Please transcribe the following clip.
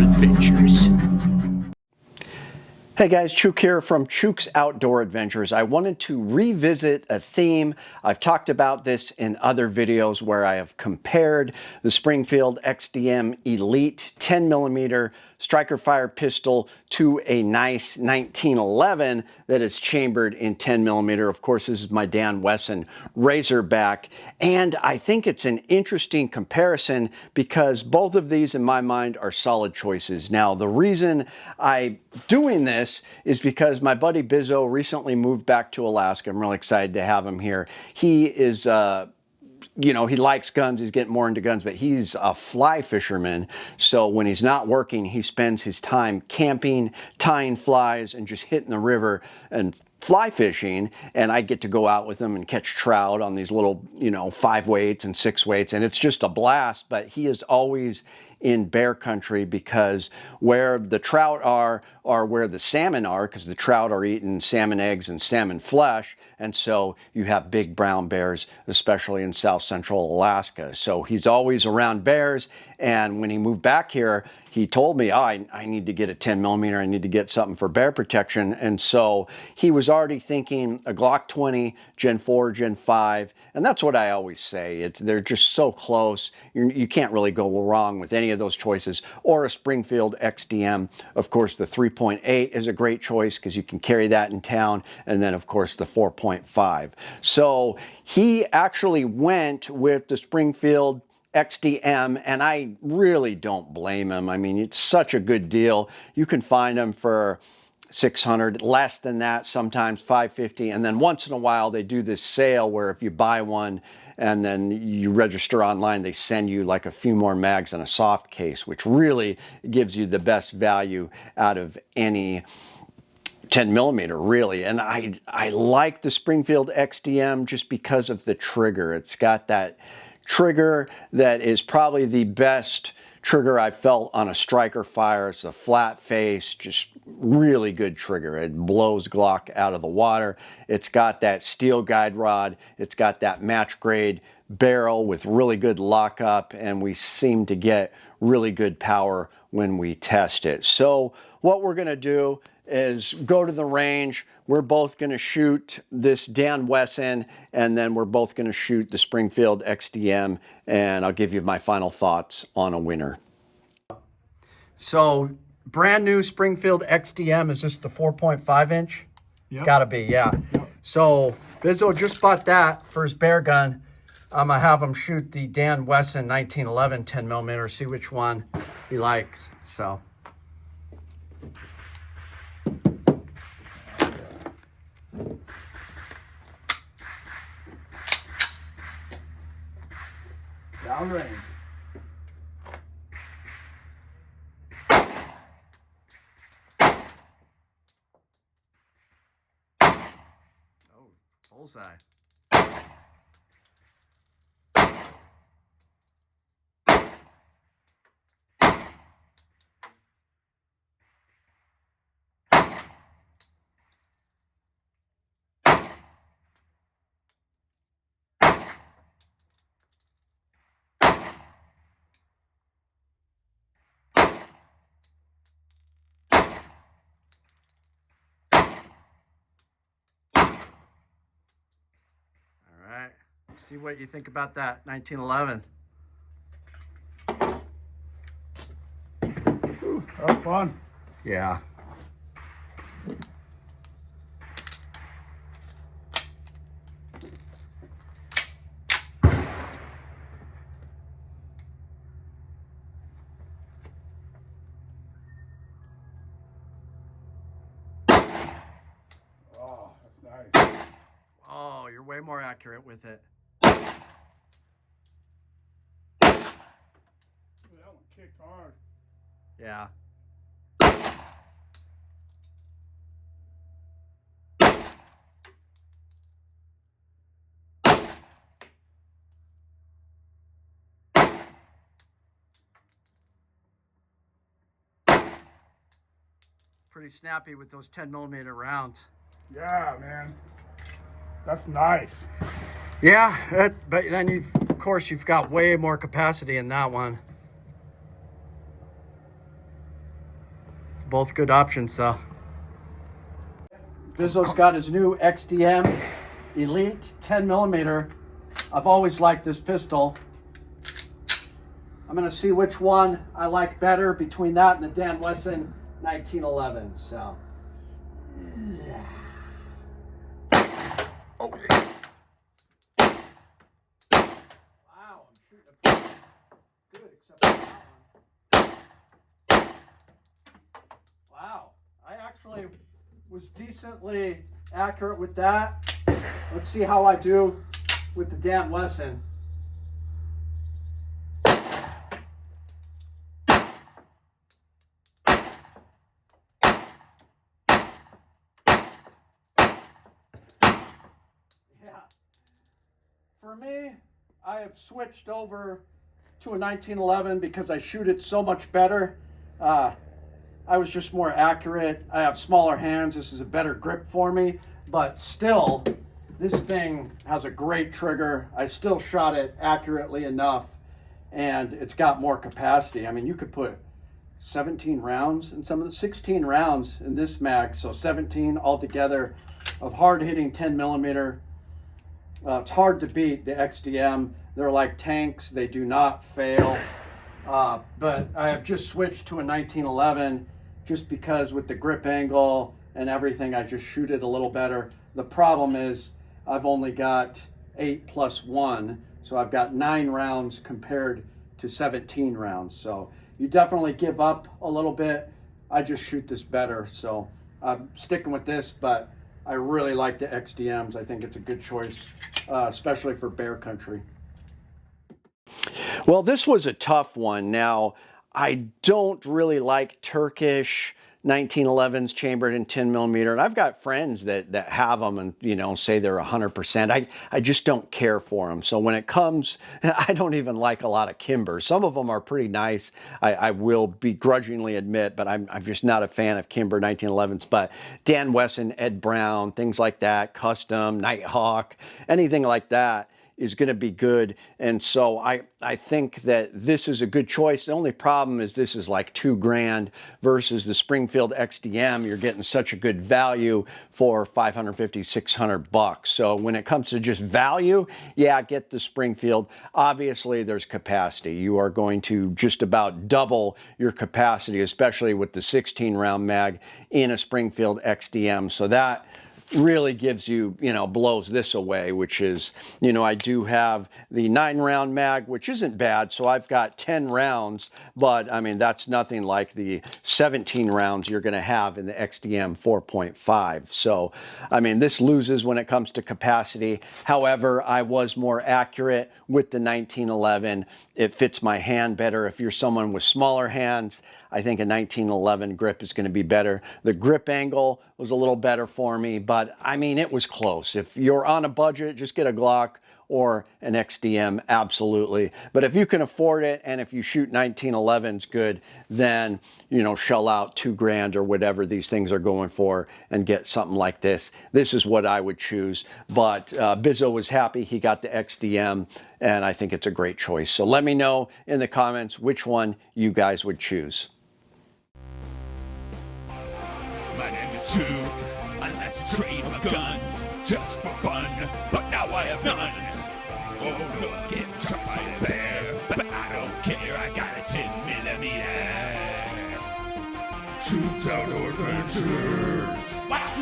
outdoor adventures. Hey guys, Chuke here from Chuke's Outdoor Adventures. I wanted to revisit a theme. I've talked about this in other videos where I have compared the Springfield XDM Elite 10mm striker fire pistol to a nice 1911 that is chambered in 10mm. Of course, this is my Dan Wesson Razorback, and I think it's an interesting comparison because both of these in my mind are solid choices. Now, the reason I'm doing this is because my buddy Bizzo recently moved back to Alaska. I'm really excited to have him here. He is you know, he likes guns, he's getting more into guns, but he's a fly fisherman. So when he's not working, he spends his time camping, tying flies, and just hitting the river and fly fishing. And I get to go out with him and catch trout on these little, you know, 5-weights and 6-weights. And it's just a blast, but he is always in bear country because where the trout are where the salmon are, because the trout are eating salmon eggs and salmon flesh. And so you have big brown bears, especially in South Central Alaska. So he's always around bears. And when he moved back here, he told me, oh, I need to get a 10mm. I need to get something for bear protection. And so he was already thinking a Glock 20, Gen 4, Gen 5. And that's what I always say. They're just so close. You can't really go wrong with any of those choices. Or a Springfield XDM. Of course, the 3.8 is a great choice because you can carry that in town. And then, of course, the 4.5. So he actually went with the Springfield XDM, and I really don't blame him. I mean, it's such a good deal. You can find them for $600, less than that, sometimes $550, and then once in a while they do this sale where if you buy one and then you register online, they send you like a few more mags and a soft case, which really gives you the best value out of any 10mm, really. And I like the Springfield XDM just because of the trigger. It's got that trigger that is probably the best trigger I've felt on a striker fire. It's a flat face, just really good trigger. It blows Glock out of the water. It's got that steel guide rod. It's got that match grade barrel with really good lockup, and we seem to get really good power when we test it. So what we're gonna do is go to the range. We're both going to shoot this Dan Wesson, and then we're both going to shoot the Springfield XDM, and I'll give you my final thoughts on a winner. So, brand new Springfield XDM, is this the 4.5 inch? Yep. It's got to be, yeah. Yep. So, Bizzo just bought that for his bear gun. I'm going to have him shoot the Dan Wesson 1911 10mm, see which one he likes. So. Downrange. Oh, bullseye. See what you think about that 1911. Ooh, that was fun. Yeah. Oh, that's nice. Oh, you're way more accurate with it. That one kicked hard. Yeah. Pretty snappy with those 10mm rounds. Yeah, man. That's nice. Yeah, but then of course you've got way more capacity in that one. both good options though. Bizzo's got his new XDM Elite 10 millimeter. I've always liked this pistol. I'm gonna see which one I like better between that and the Dan Wesson 1911. So. Oh, yeah. Wow, I'm shooting a good except for that one. Wow, I actually was decently accurate with that. Let's see how I do with the Dan Wesson. For me, I have switched over to a 1911 because I shoot it so much better. I was just more accurate. I have smaller hands. This is a better grip for me, but still, this thing has a great trigger. I still shot it accurately enough, and it's got more capacity. I mean, you could put 17 rounds in some of the 16 rounds in this mag, so 17 altogether of hard-hitting 10 millimeter. It's hard to beat the XDM. They're like tanks. They do not fail. But I have just switched to a 1911 just because with the grip angle and everything, I just shoot it a little better. The problem is I've only got 8 plus 1. So I've got 9 rounds compared to 17 rounds. So you definitely give up a little bit. I just shoot this better. So I'm sticking with this, but I really like the XDMs. I think it's a good choice, especially for bear country. Well, this was a tough one. Now, I don't really like Turkish 1911s chambered in 10 millimeter, and I've got friends that have them and, you know, say they're 100%. I just don't care for them. So when it comes, I don't even like a lot of Kimber. Some of them are pretty nice, I will begrudgingly admit, but I'm just not a fan of Kimber 1911s. But Dan Wesson, Ed Brown, things like that, Custom, Nighthawk, anything like that is going to be good. And so I think that this is a good choice. The only problem is this is like $2,000 versus the Springfield XDM. You're getting such a good value for $550, $600. So when it comes to just value, yeah, get the Springfield. Obviously there's capacity. You are going to just about double your capacity, especially with the 16 round mag in a Springfield XDM. So that really gives you, you know, blows this away, which is, you know, I do have the 9 round mag, which isn't bad. So I've got 10 rounds, but I mean, that's nothing like the 17 rounds you're going to have in the XDM 4.5. So, I mean, this loses when it comes to capacity. However, I was more accurate with the 1911. It fits my hand better. If you're someone with smaller hands, I think a 1911 grip is going to be better. The grip angle was a little better for me, but I mean, it was close. If you're on a budget, just get a Glock or an XDM, absolutely. But if you can afford it, and if you shoot 1911s good, then, you know, shell out $2,000 or whatever these things are going for and get something like this. This is what I would choose. But Bizzo was happy he got the XDM, and I think it's a great choice. So let me know in the comments which one you guys would choose. My name is Chuke. I like to trade my guns just for fun, but now I have none. Oh, look, get shot by a bear, but I don't care. I got a 10 millimeter. Chuke's Outdoor Adventures. Watch